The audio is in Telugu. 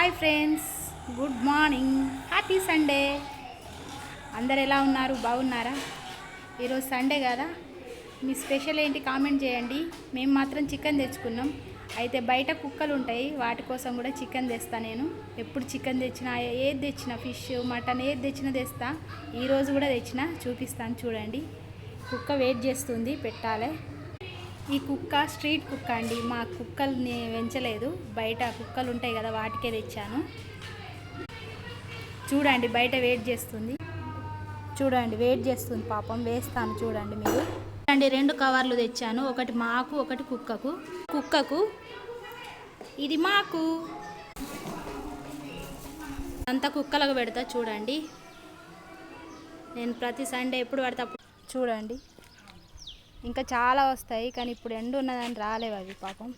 Hi friends, good morning, happy Sunday. అందరు ఎలా ఉన్నారు? బాగున్నారా? ఈరోజు సండే కదా, మీ స్పెషల్ ఏంటి కామెంట్ చేయండి. మేము మాత్రం చికెన్ తెచ్చుకున్నాం. అయితే బయట కుక్కలు ఉంటాయి, వాటి కోసం కూడా చికెన్ తెస్తా. నేను ఎప్పుడు చికెన్ తెచ్చినా, ఏది తెచ్చినా, ఫిష్, మటన్ ఏది తెచ్చినా తెస్తా. ఈరోజు కూడా తెచ్చిన, చూపిస్తాను చూడండి. కుక్క వెయిట్ చేస్తుంది, పెట్టాలి. ఈ కుక్క స్ట్రీట్ కుక్క అండి, మా కుక్కల్ని పెంచలేదు. బయట కుక్కలు ఉంటాయి కదా, వాటికే తెచ్చాను. చూడండి, బయట వెయిట్ చేస్తుంది. చూడండి, వెయిట్ చేస్తుంది పాపం. వేస్తాను చూడండి మీరు. చూడండి, 2 కవర్లు తెచ్చాను. ఒకటి మాకు, ఒకటి కుక్కకు. ఇది మాకు. అంతా కుక్కలకు పెడతా చూడండి. నేను ప్రతి సండే ఎప్పుడు పడతా చూడండి. ఇంకా చాలా వస్తాయి, కానీ ఇప్పుడు ఎండ ఉన్నదని రాలేవు అవి పాపం.